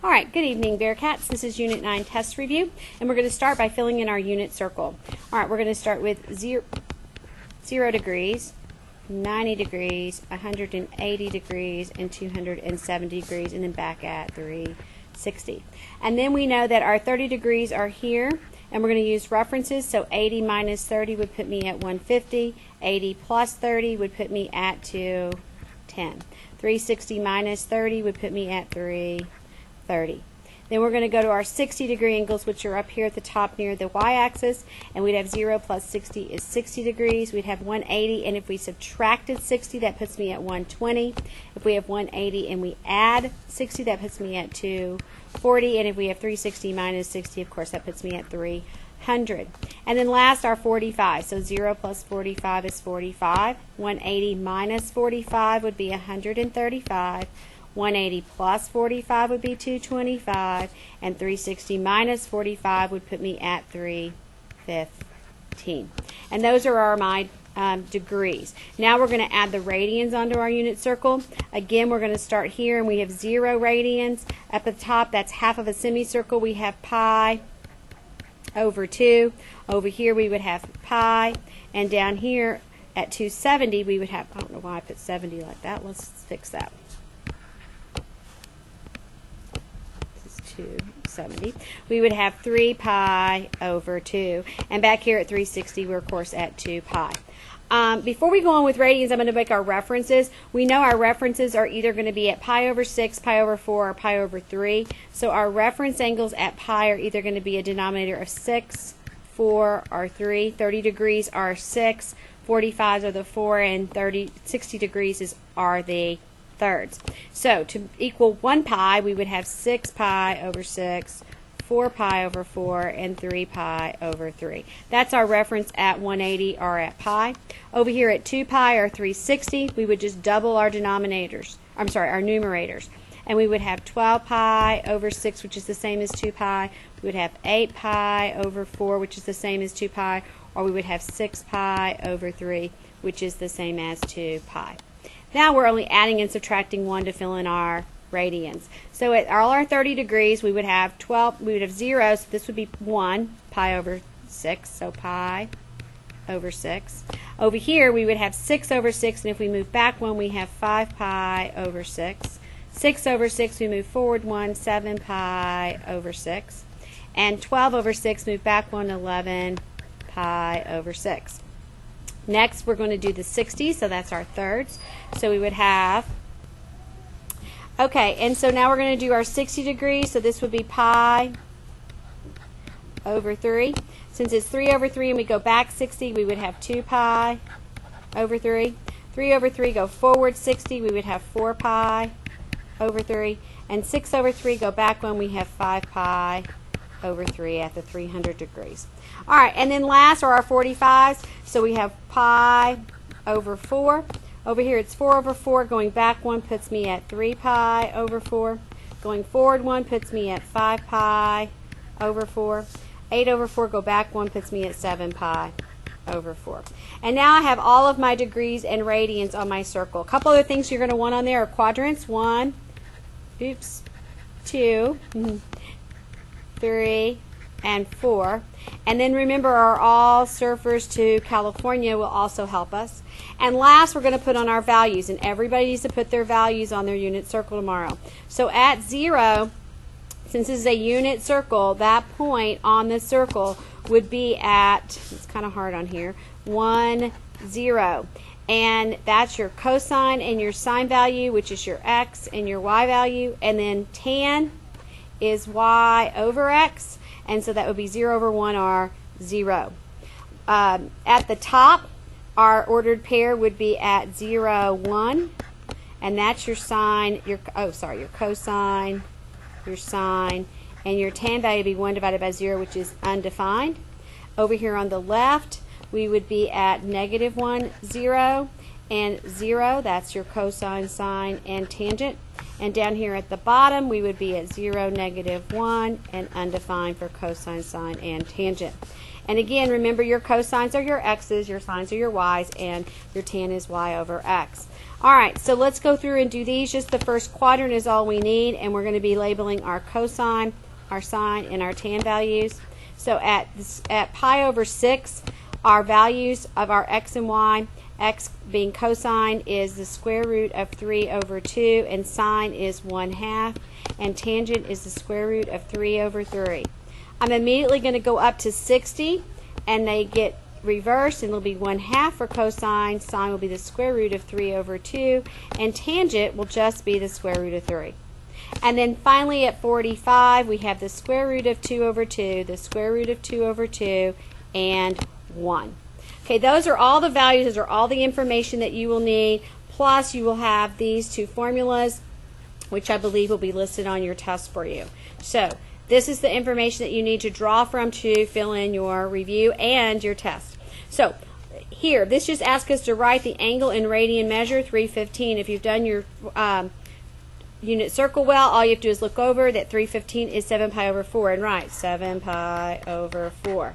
All right, good evening, Bearcats. This is Unit 9 test review, and we're going to start by filling in our unit circle. All right, we're going to start with 0 degrees, 90 degrees, 180 degrees, and 270 degrees, and then back at 360. And then we know that our 30 degrees are here, and we're going to use references. So 80 minus 30 would put me at 150. 80 plus 30 would put me at 210. 360 minus 30 would put me at 330. Then we're going to go to our 60-degree angles, which are up here at the top near the y-axis, and we'd have 0 plus 60 is 60 degrees. We'd have 180, and if we subtracted 60, that puts me at 120. If we have 180 and we add 60, that puts me at 240, and if we have 360 minus 60, of course, that puts me at 300. And then last, our 45. So 0 plus 45 is 45. 180 minus 45 would be 135. 180 plus 45 would be 225, and 360 minus 45 would put me at 315. And those are my degrees. Now we're going to add the radians onto our unit circle. Again, we're going to start here, and we have 0 radians. Up at the top, that's half of a semicircle. We have pi over 2. Over here, we would have pi, and down here at 270, we would have, I don't know why I put 70 like that. Let's fix that. 270. We would have 3 pi over 2. And back here at 360, we're, of course, at 2 pi. Before we go on with radians, I'm going to make our references. We know our references are either going to be at pi over 6, pi over 4, or pi over 3. So our reference angles at pi are either going to be a denominator of 6, 4, or 3. 30 degrees are 6, 45 are the 4, and 60 degrees are the thirds. So to equal 1 pi, we would have 6 pi over 6, 4 pi over 4, and 3 pi over 3. That's our reference at 180 or at pi. Over here at 2 pi or 360, we would just double our numerators. And we would have 12 pi over 6, which is the same as 2 pi. We would have 8 pi over 4, which is the same as 2 pi. Or we would have 6 pi over 3, which is the same as 2 pi. Now we're only adding and subtracting 1 to fill in our radians. So at all our 30 degrees, we would have 0, so this would be 1 pi over 6, so pi over 6. Over here, we would have 6 over 6, and if we move back 1, we have 5 pi over 6. 6 over 6, we move forward 1, 7 pi over 6. And 12 over 6, move back 1, 11 pi over 6. Next, we're going to do the 60, so that's our thirds. So we would have, okay, and so now we're going to do our 60 degrees, so this would be pi over 3. Since it's 3 over 3 and we go back 60, we would have 2 pi over 3. 3 over 3 go forward 60, we would have 4 pi over 3. And 6 over 3 go back 1, we have 5 pi over 3 at the 300 degrees. All right, and then last are our 45s. So we have pi over 4. Over here it's 4 over 4. Going back 1 puts me at 3 pi over 4. Going forward 1 puts me at 5 pi over 4. 8 over 4, go back 1 puts me at 7 pi over 4. And now I have all of my degrees and radians on my circle. A couple other things you're going to want on there are quadrants. 1, 2, 3, and 4. And then remember, our all surfers to California will also help us. And last, we're going to put on our values, and everybody needs to put their values on their unit circle tomorrow. So at 0, since this is a unit circle, that point on the circle would be at, it's kind of hard on here, 1, 0. And that's your cosine and your sine value, which is your x and your y value. And then tan is y over x, and so that would be 0 over 1 or 0. At the top, our ordered pair would be at 0, 1, and that's your sine, your cosine, your sine, and your tan value would be 1 divided by 0, which is undefined. Over here on the left, we would be at -1, 0, and 0, that's your cosine, sine, and tangent. And down here at the bottom, we would be at 0, -1, and undefined for cosine, sine, and tangent. And again, remember your cosines are your x's, your sines are your y's, and your tan is y over x. All right, so let's go through and do these. Just the first quadrant is all we need, and we're going to be labeling our cosine, our sine, and our tan values. So at pi over 6, our values of our x and y, x being cosine is the square root of 3 over 2, and sine is 1/2, and tangent is the square root of 3 over 3. I'm immediately going to go up to 60, and they get reversed, and it'll be 1/2 for cosine, sine will be the square root of 3 over 2, and tangent will just be the square root of 3. And then finally at 45, we have the square root of 2 over 2, the square root of 2 over 2, and 1. Okay, those are all the values, those are all the information that you will need, plus you will have these two formulas, which I believe will be listed on your test for you. So this is the information that you need to draw from to fill in your review and your test. So here, this just asks us to write the angle in radian measure, 315. If you've done your unit circle well, all you have to do is look over that 315 is 7 pi over 4 and write 7 pi over 4.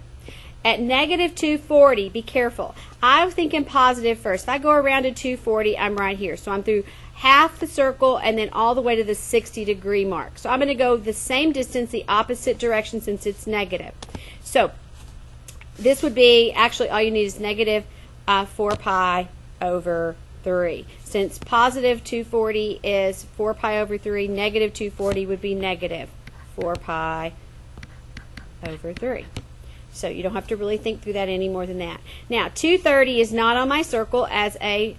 At negative 240, be careful. I'm thinking positive first. If I go around to 240, I'm right here. So I'm through half the circle and then all the way to the 60-degree mark. So I'm going to go the same distance, the opposite direction since it's negative. So this would be, actually all you need is negative 4 pi over 3. Since positive 240 is 4 pi over 3, negative 240 would be negative 4 pi over 3. So you don't have to really think through that any more than that. Now, 230 is not on my circle as a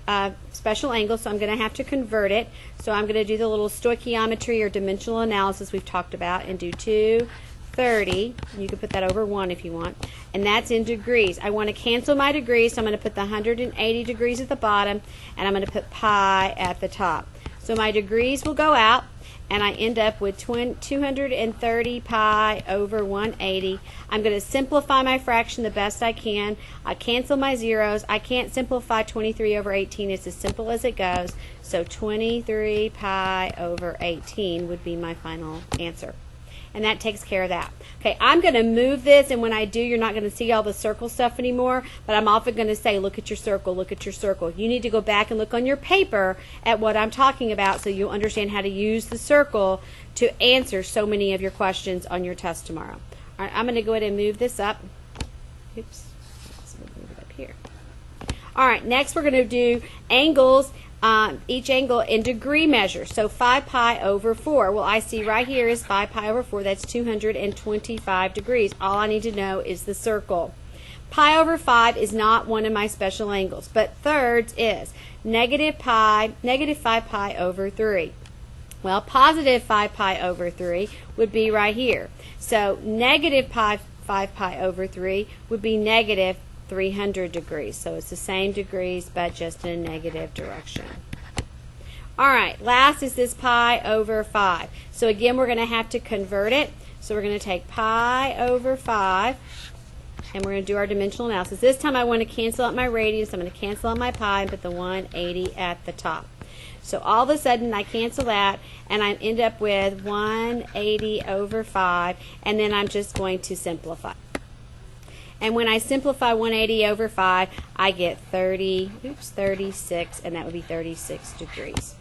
special angle, so I'm going to have to convert it. So I'm going to do the little stoichiometry or dimensional analysis we've talked about and do 230. You can put that over 1 if you want. And that's in degrees. I want to cancel my degrees, so I'm going to put the 180 degrees at the bottom, and I'm going to put pi at the top. So my degrees will go out, and I end up with 230 pi over 180. I'm going to simplify my fraction the best I can. I cancel my zeros. I can't simplify 23 over 18. It's as simple as it goes. So 23 pi over 18 would be my final answer. And that takes care of that. Okay, I'm going to move this, and when I do, you're not going to see all the circle stuff anymore, but I'm often going to say, look at your circle, look at your circle. You need to go back and look on your paper at what I'm talking about so you'll understand how to use the circle to answer so many of your questions on your test tomorrow. All right, I'm going to go ahead and move this up. Oops, let's move it up here. All right, next we're going to do angles. Each angle in degree measure. So 5 pi over 4. Well, I see right here is 5 pi over 4. That's 225 degrees. All I need to know is the circle. Pi over 5 is not one of my special angles, but thirds is negative 5 pi over 3. Well, positive 5 pi over 3 would be right here. So negative 5 pi over 3 would be negative 300 degrees. So it's the same degrees, but just in a negative direction. All right, last is this pi over 5. So again, we're going to have to convert it. So we're going to take pi over 5, and we're going to do our dimensional analysis. This time I want to cancel out my radians. I'm going to cancel out my pi and put the 180 at the top. So all of a sudden I cancel that, and I end up with 180 over 5, and then I'm just going to simplify. And when I simplify 180 over 5, I get 36, and that would be 36 degrees.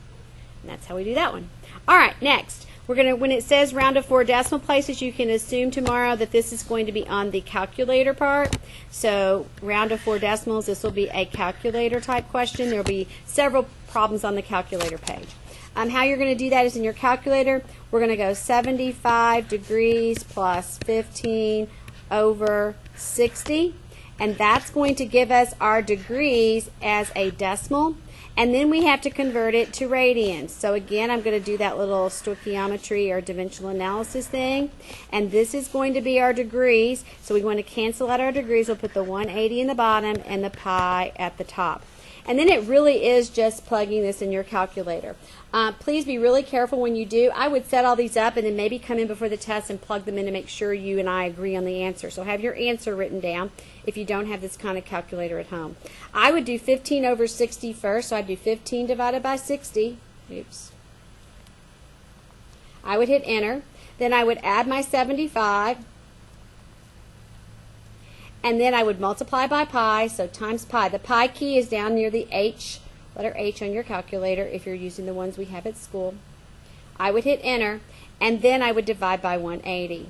And that's how we do that one. All right, next. We're going to, when it says round to 4 decimal places, you can assume tomorrow that this is going to be on the calculator part. So round to 4 decimals, this will be a calculator type question. There will be several problems on the calculator page. How you're going to do that is in your calculator, we're going to go 75 degrees plus 15 over 60, and that's going to give us our degrees as a decimal, and then we have to convert it to radians. So again, I'm going to do that little stoichiometry or dimensional analysis thing, and this is going to be our degrees. So we want to cancel out our degrees. We'll put the 180 in the bottom and the pi at the top. And then it really is just plugging this in your calculator. Please be really careful when you do. I would set all these up and then maybe come in before the test and plug them in to make sure you and I agree on the answer. So have your answer written down if you don't have this kind of calculator at home. I would do 15 over 60 first, so I'd do 15 divided by 60. Oops. I would hit enter. Then I would add my 75. and then I would multiply by pi, so times pi. The pi key is down near the H, letter H on your calculator if you're using the ones we have at school. I would hit enter, and then I would divide by 180.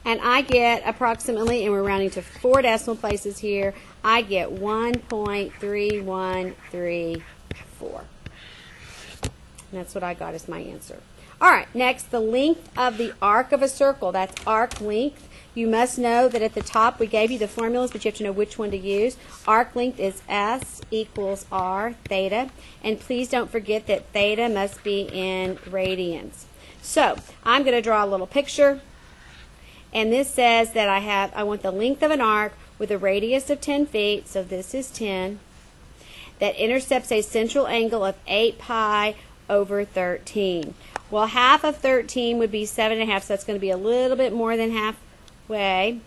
And I get approximately, and we're rounding to 4 decimal places here, I get 1.3134. And that's what I got as my answer. All right, next, the length of the arc of a circle. That's arc length. You must know that at the top we gave you the formulas, but you have to know which one to use. Arc length is S equals R theta. And please don't forget that theta must be in radians. So I'm going to draw a little picture. And this says that I want the length of an arc with a radius of 10 feet. So this is 10. That intercepts a central angle of 8 pi over 13. Well, half of 13 would be 7.5, so that's going to be a little bit more than halfway.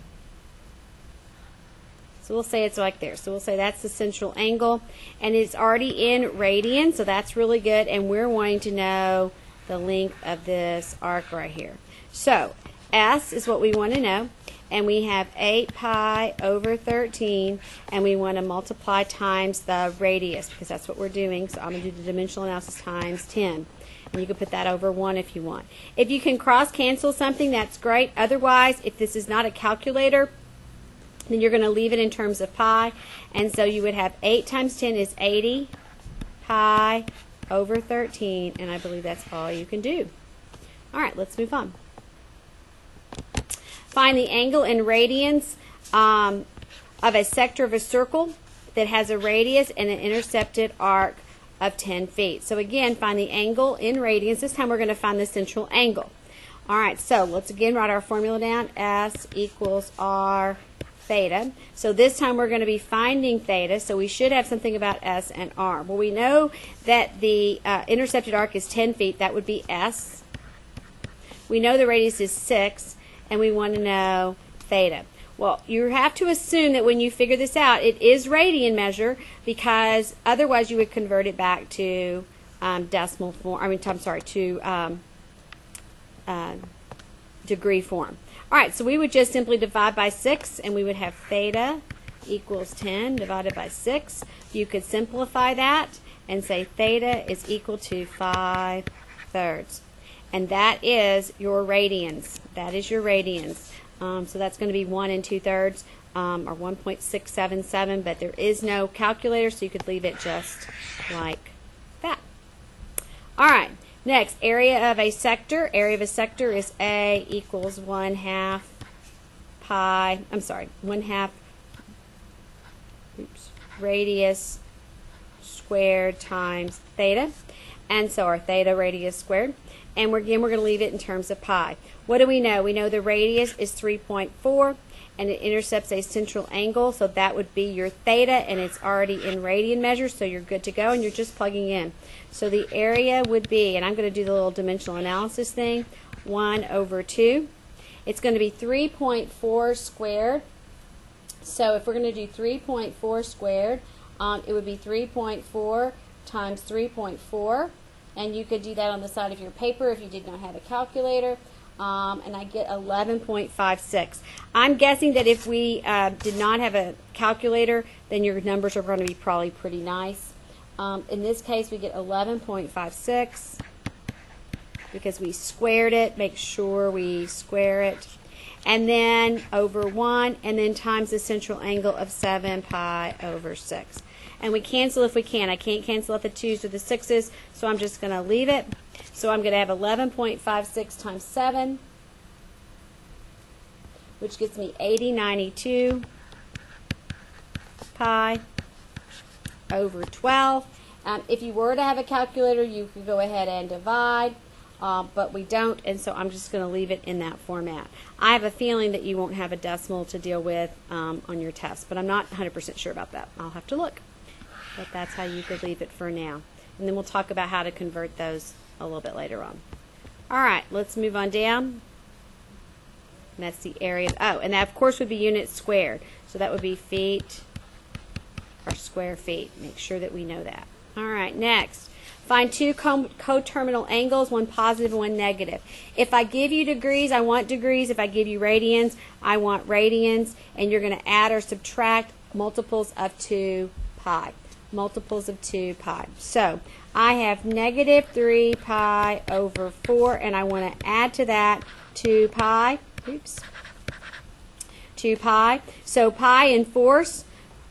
So we'll say it's like there. So we'll say that's the central angle, and it's already in radians, so that's really good, and we're wanting to know the length of this arc right here. So S is what we want to know, and we have 8 pi over 13, and we want to multiply times the radius, because that's what we're doing. So I'm going to do the dimensional analysis times 10. And you can put that over 1 if you want. If you can cross cancel something, that's great. Otherwise, if this is not a calculator, then you're going to leave it in terms of pi. And so you would have 8 times 10 is 80 pi over 13. And I believe that's all you can do. All right, let's move on. Find the angle in radians of a sector of a circle that has a radius and an intercepted arc of 10 feet. So again, find the angle in radians. This time we're going to find the central angle. All right, so let's again write our formula down. S equals R theta. So this time we're going to be finding theta, so we should have something about S and R. Well, we know that the intercepted arc is 10 feet. That would be S. We know the radius is 6, and we want to know theta. Well, you have to assume that when you figure this out, it is radian measure, because otherwise you would convert it back to decimal form. To degree form. All right, so we would just simply divide by 6, and we would have theta equals 10 divided by 6. You could simplify that and say theta is equal to 5/3. And that is your radians. That is your radians. So that's going to be 1 2/3, or 1.677, but there is no calculator, so you could leave it just like that. All right, next, area of a sector. Area of a sector is A equals 1/2 radius squared times theta. And so our theta radius squared. And we're going to leave it in terms of pi. What do we know? We know the radius is 3.4, and it intercepts a central angle, so that would be your theta, and it's already in radian measure, so you're good to go, and you're just plugging in. So the area would be, and I'm going to do the little dimensional analysis thing, 1/2. It's going to be 3.4 squared. So if we're going to do 3.4 squared, it would be 3.4 times 3.4. And you could do that on the side of your paper if you did not have a calculator. And I get 11.56. I'm guessing that if we did not have a calculator, then your numbers are going to be probably pretty nice. In this case, we get 11.56 because we squared it. Make sure we square it. And then over 1, and then times the central angle of 7 pi over 6. And we cancel if we can. I can't cancel out the 2's or the 6's, so I'm just going to leave it. So I'm going to have 11.56 times 7, which gets me 8092 pi over 12. If you were to have a calculator, you could go ahead and divide, but we don't, and so I'm just going to leave it in that format. I have a feeling that you won't have a decimal to deal with on your test, but I'm not 100% sure about that. I'll have to look. But that's how you could leave it for now. And then we'll talk about how to convert those a little bit later on. All right, let's move on down. And that's the area. Oh, and that, of course, would be units squared. So that would be feet or square feet. Make sure that we know that. All right, next. Find two coterminal angles, one positive and one negative. If I give you degrees, I want degrees. If I give you radians, I want radians. And you're going to add or subtract multiples of 2 pi. Multiples of 2 pi. So I have negative 3 pi over 4, and I want to add to that 2 pi. Oops. 2 pi. So pi in force,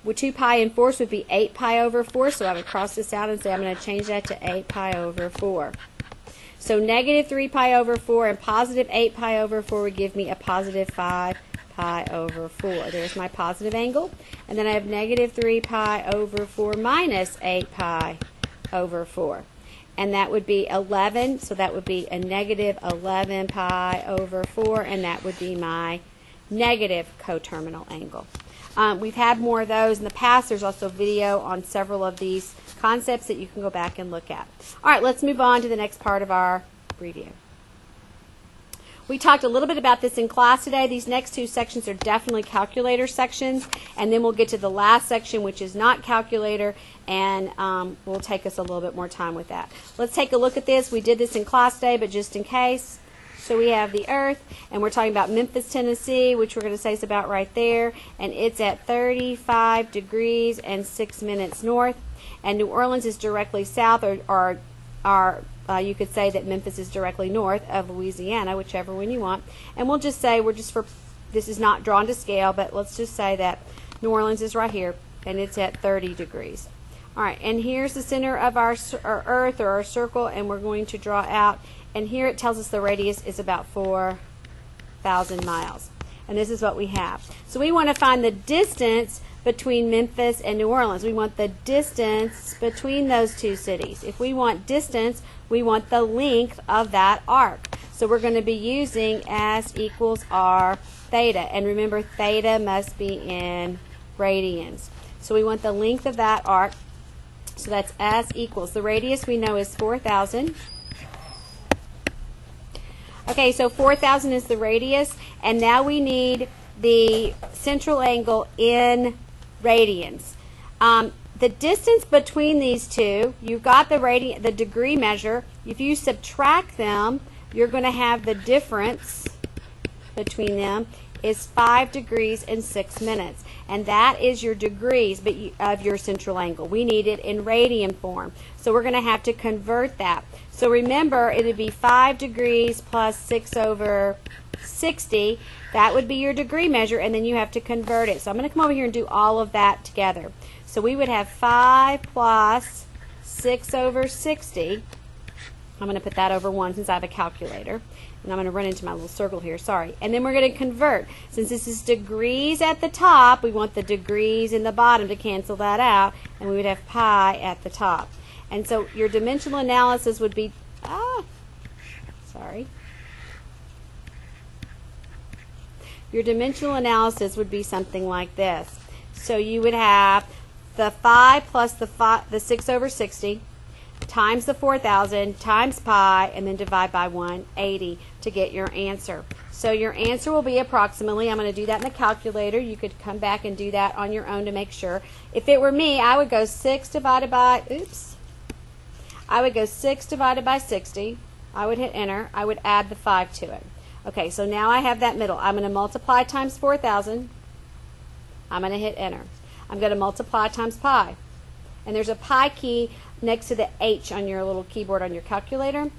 with 2 pi in force would be 8 pi over 4. So I would cross this out and say I'm going to change that to 8 pi over 4. So negative 3 pi over 4 and positive 8 pi over 4 would give me a positive 5 pi over 4. There's my positive angle. And then I have negative 3 pi over 4 minus 8 pi over 4. And that would be 11. So that would be a negative 11 pi over 4. And that would be my negative coterminal angle. We've had more of those in the past. There's also video on several of these concepts that you can go back and look at. All right, let's move on to the next part of our review. We talked a little bit about this in class today. These next two sections are definitely calculator sections, and then we'll get to the last section, which is not calculator, and will take us a little bit more time with that. Let's take a look at this. We did this in class today, but just in case. So we have the Earth, and we're talking about Memphis, Tennessee, which we're going to say is about right there, and it's at 35 degrees and 6 minutes north, and New Orleans is directly south, or you could say that Memphis is directly north of Louisiana, whichever one you want, and we'll just say, this is not drawn to scale, but let's just say that New Orleans is right here, and it's at 30 degrees. All right, and here's the center of our Earth, or our circle, and we're going to draw out. And here it tells us the radius is about 4,000 miles. And this is what we have. So we want to find the distance between Memphis and New Orleans. We want the distance between those two cities. If we want distance, we want the length of that arc. So we're going to be using S equals R theta. And remember, theta must be in radians. So we want the length of that arc. So that's S equals. The radius we know is 4,000. Okay, so 4,000 is the radius, and now we need the central angle in radians. The distance between these two, you've got the degree measure. If you subtract them, you're going to have the difference between them is 5 degrees and 6 minutes. And that is your degrees of your central angle. We need it in radian form. So we're going to have to convert that. So remember, it would be 5 degrees plus 6 over 60. That would be your degree measure, and then you have to convert it. So I'm going to come over here and do all of that together. So we would have 5 plus 6 over 60. I'm going to put that over 1 since I have a calculator. And I'm going to run into my little circle here, sorry. And then we're going to convert. Since this is degrees at the top, we want the degrees in the bottom to cancel that out, and we would have pi at the top. And so your dimensional analysis would be, Your dimensional analysis would be something like this. So you would have the 5 plus the 6 over 60 times the 4,000 times pi, and then divide by 180 to get your answer. So your answer will be approximately, I'm going to do that in the calculator. You could come back and do that on your own to make sure. If it were me, I would go 6 divided by, I would go 6 divided by 60. I would hit enter. I would add the 5 to it. Okay, so now I have that middle. I'm going to multiply times 4,000. I'm going to hit enter. I'm going to multiply times pi. And there's a pi key next to the H on your little keyboard on your calculator.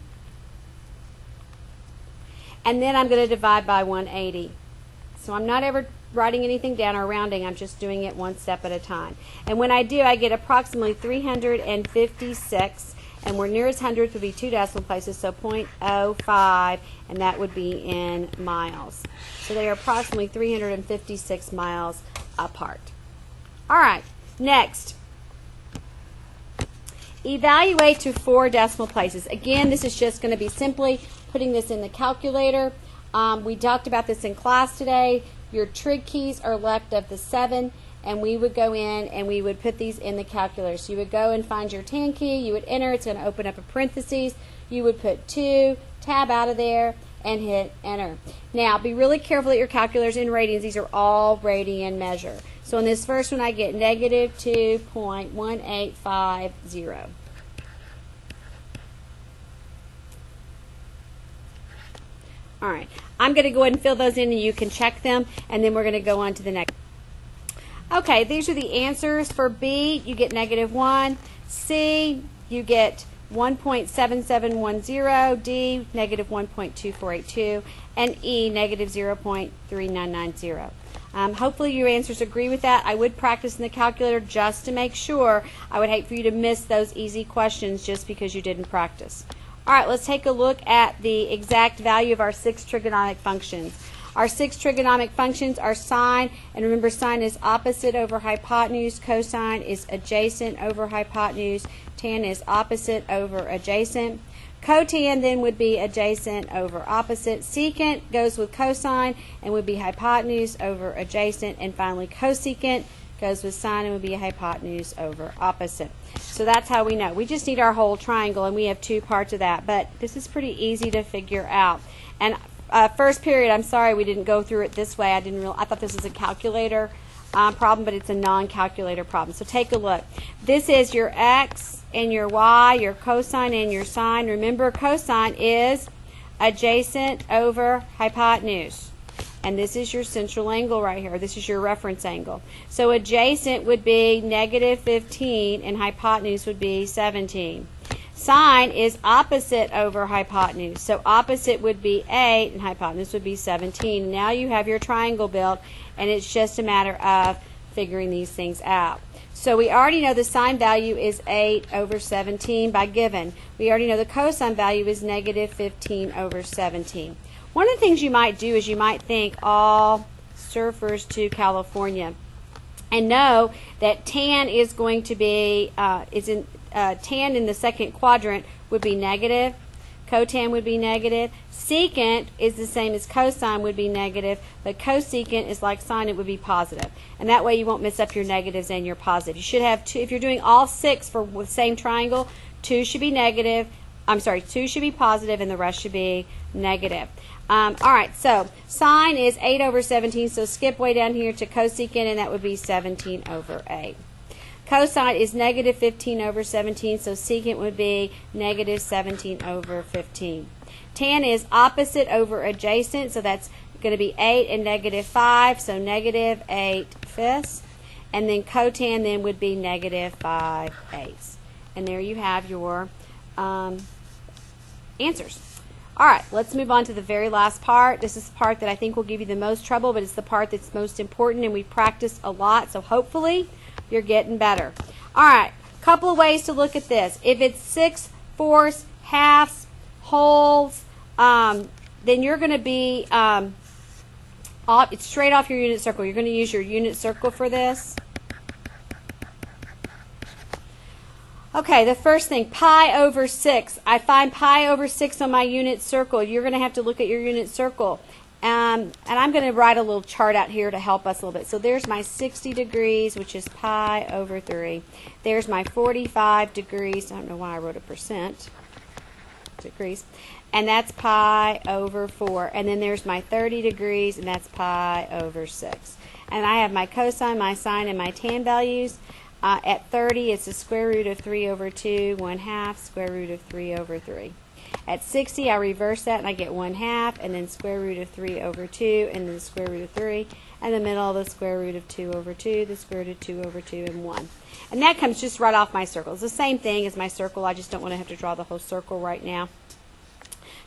And then I'm going to divide by 180. So I'm not ever writing anything down or rounding. I'm just doing it one step at a time. And when I do, I get approximately 356. And where nearest hundredth would be 2 decimal places, so 0.05, and that would be in miles. So they are approximately 356 miles apart. All right, next. Evaluate to 4 decimal places. Again, this is just going to be simply putting this in the calculator. We talked about this in class today. Your trig keys are left of the 7, and we would go in and we would put these in the calculator. So you would go and find your tan key, you would enter, it's going to open up a parentheses, you would put 2, tab out of there, and hit enter. Now, be really careful that your calculator's in radians. These are all radian measure. So in this first one, I get negative 2.1850. All right, I'm going to go ahead and fill those in and you can check them, and then we're going to go on to the next. Okay, these are the answers. For B, you get -1. C, you get 1.7710. D, -1.2482. And E, -0.3990. Hopefully your answers agree with that. I would practice in the calculator just to make sure. I would hate for you to miss those easy questions just because you didn't practice. All right, let's take a look at the exact value of our 6 trigonomic functions. Our 6 trigonomic functions are sine, and remember sine is opposite over hypotenuse, cosine is adjacent over hypotenuse, tan is opposite over adjacent. Cotan then would be adjacent over opposite. Secant goes with cosine and would be hypotenuse over adjacent. And finally cosecant goes with sine and would be hypotenuse over opposite. So that's how we know. We just need our whole triangle, and we have 2 parts of that. But this is pretty easy to figure out. And first period, I'm sorry we didn't go through it this way. I thought this was a calculator problem, but it's a non-calculator problem. So take a look. This is your x and your y, your cosine and your sine. Remember, cosine is adjacent over hypotenuse. And this is your central angle right here. This is your reference angle. So adjacent would be -15 and hypotenuse would be 17. Sine is opposite over hypotenuse. So opposite would be 8 and hypotenuse would be 17. Now you have your triangle built, and it's just a matter of figuring these things out. So we already know the sine value is 8 over 17 by given. We already know the cosine value is -15 over 17. One of the things you might do is you might think all surfers to California and know that tan is going to be, tan in the second quadrant would be negative. Cotan would be negative. Secant is the same as cosine would be negative, but cosecant is like sine, it would be positive. And that way you won't mess up your negatives and your positive. You should have 2, if you're doing all 6 for the same triangle, 2 should be negative. 2 should be positive and the rest should be negative. All right, so sine is 8 over 17, so skip way down here to cosecant, and that would be 17 over 8. Cosine is -15 over 17, so secant would be -17 over 15. Tan is opposite over adjacent, so that's going to be 8 and -5, so -8/5. And then cotan then would be -5/8. And there you have your answers. All right, let's move on to the very last part. This is the part that I think will give you the most trouble, but it's the part that's most important, and we practice a lot, so hopefully you're getting better. All right, couple of ways to look at this. If it's 6/4, halves, wholes, then you're going to be it's straight off your unit circle. You're going to use your unit circle for this. Okay, the first thing, pi over 6. I find pi over 6 on my unit circle. You're going to have to look at your unit circle. And I'm going to write a little chart out here to help us a little bit. So there's my 60 degrees, which is pi over 3. There's my 45 degrees. I don't know why I wrote a percent. Degrees. And that's pi over 4. And then there's my 30 degrees, and that's pi over 6. And I have my cosine, my sine, and my tan values. At 30, it's the square root of 3 over 2, 1/2, square root of 3 over 3. At 60, I reverse that, and I get 1/2, and then square root of 3 over 2, and then the square root of 3, and the middle, the square root of 2 over 2, the square root of 2 over 2, and 1. And that comes just right off my circle. It's the same thing as my circle. I just don't want to have to draw the whole circle right now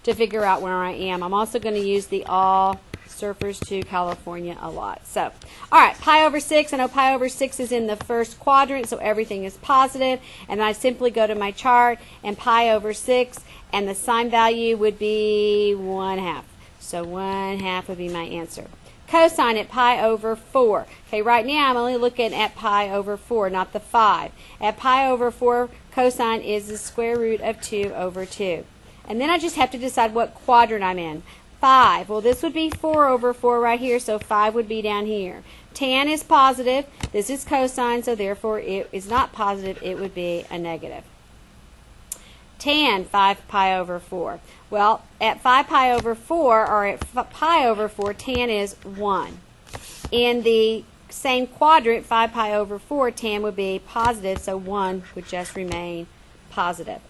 to figure out where I am. I'm also going to use the all surfers to California a lot. So, all right, pi over 6. I know pi over 6 is in the first quadrant, so everything is positive. And I simply go to my chart, and pi over 6, and the sine value would be 1/2. So 1/2 would be my answer. Cosine at pi over 4. Okay, right now I'm only looking at pi over 4, not the 5. At pi over 4, cosine is the square root of 2 over 2. And then I just have to decide what quadrant I'm in. 5. Well, this would be 4 over 4 right here, so 5 would be down here. Tan is positive. This is cosine, so therefore it is not positive. It would be a negative. Tan, 5 pi over 4. Well, at 5 pi over 4, or at pi over 4, tan is 1. In the same quadrant, 5 pi over 4, tan would be positive, so 1 would just remain positive.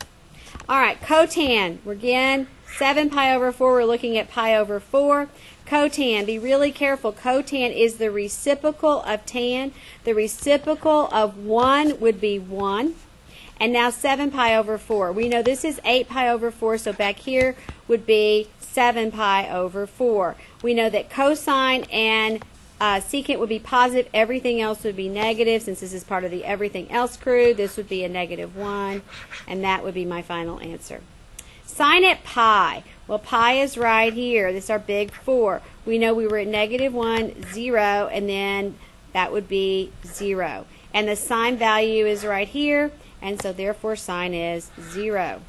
All right, cotan, we're again 7 pi over 4, we're looking at pi over 4. Cotan, be really careful. Cotan is the reciprocal of tan. The reciprocal of 1 would be 1. And now 7 pi over 4. We know this is 8 pi over 4, so back here would be 7 pi over 4. We know that cosine and secant would be positive. Everything else would be negative. Since this is part of the everything else crew, this would be a -1, and that would be my final answer. Sine at pi. Well, pi is right here. This is our big 4. We know we were at -1, 0, and then that would be 0. And the sine value is right here, and so therefore sine is 0.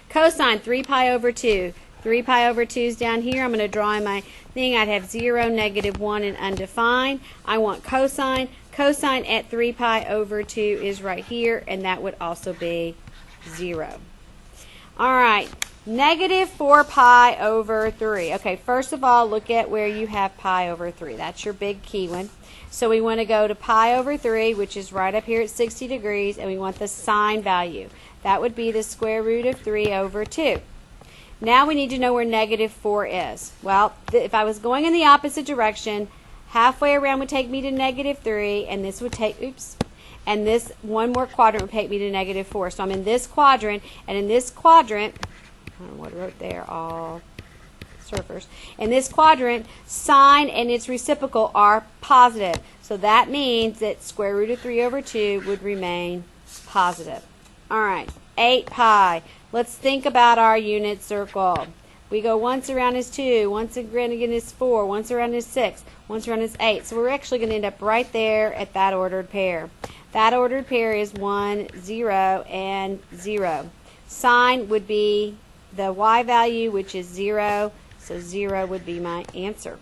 Cosine, 3 pi over 2. 3 pi over 2 is down here. I'm going to draw in my thing. I'd have 0, -1, and undefined. I want cosine. Cosine at 3 pi over 2 is right here, and that would also be 0. All right, -4 pi over 3. Okay, first of all, look at where you have pi over 3. That's your big key one. So we want to go to pi over 3, which is right up here at 60 degrees, and we want the sine value. That would be the square root of 3 over 2. Now we need to know where -4 is. Well, if I was going in the opposite direction, halfway around would take me to -3, and this would take, and this one more quadrant would take me to -4. So I'm in this quadrant, and in this quadrant, I don't know what I wrote there, all surfers. In this quadrant, sine and its reciprocal are positive. So that means that square root of 3 over 2 would remain positive. All right, 8 pi. Let's think about our unit circle. We go once around is 2, once again is 4, once around is 6, once around is 8. So we're actually going to end up right there at that ordered pair. That ordered pair is 1, 0, and 0. Sine would be the y value, which is 0, so 0 would be my answer.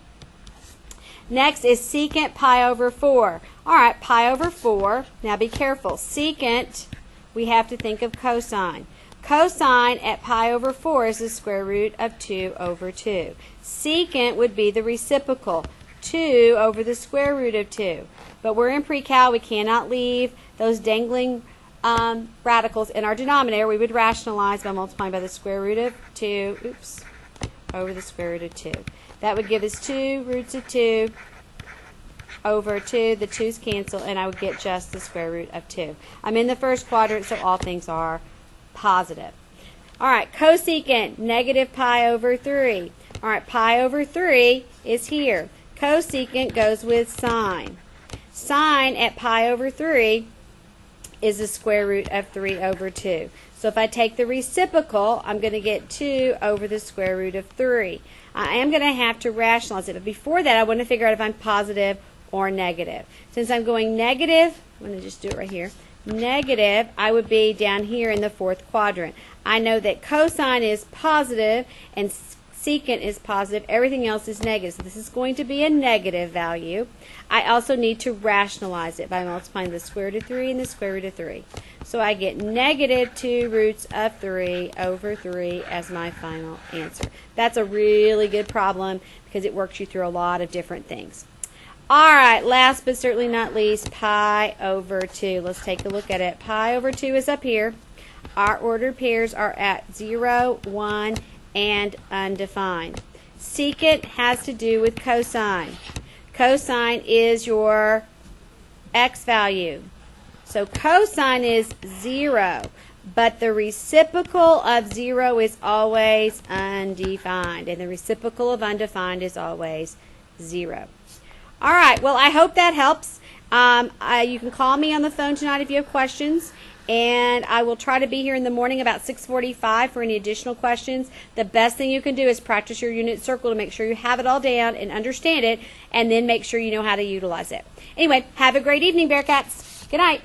Next is secant pi over 4. All right, pi over 4. Now be careful. Secant, we have to think of cosine. Cosine at pi over 4 is the square root of 2 over 2. Secant would be the reciprocal, 2 over the square root of 2. But we're in pre-cal. We cannot leave those dangling radicals in our denominator. We would rationalize by multiplying by the square root of 2, over the square root of 2. That would give us 2 roots of 2 over 2. The 2's cancel, and I would get just the square root of 2. I'm in the first quadrant, so all things are positive. All right, cosecant, -pi over 3. All right, pi over 3 is here. Cosecant goes with sine. Sine at pi over 3 is the square root of 3 over 2. So if I take the reciprocal, I'm going to get 2 over the square root of 3. I am going to have to rationalize it, but before that I want to figure out if I'm positive or negative. Since I'm going negative, I'm going to just do it right here. Negative, I would be down here in the fourth quadrant. I know that cosine is positive and secant is positive. Everything else is negative. So this is going to be a negative value. I also need to rationalize it by multiplying the square root of 3 and the square root of 3. So I get -2 roots of 3 over 3 as my final answer. That's a really good problem because it works you through a lot of different things. All right, last but certainly not least, pi over 2. Let's take a look at it. Pi over 2 is up here. Our ordered pairs are at 0, 1, and undefined. Secant has to do with cosine. Cosine is your x value. So cosine is 0, but the reciprocal of 0 is always undefined, and the reciprocal of undefined is always 0. All right, well, I hope that helps. You can call me on the phone tonight if you have questions, and I will try to be here in the morning about 6:45 for any additional questions. The best thing you can do is practice your unit circle to make sure you have it all down and understand it, and then make sure you know how to utilize it. Anyway, have a great evening, Bearcats. Good night.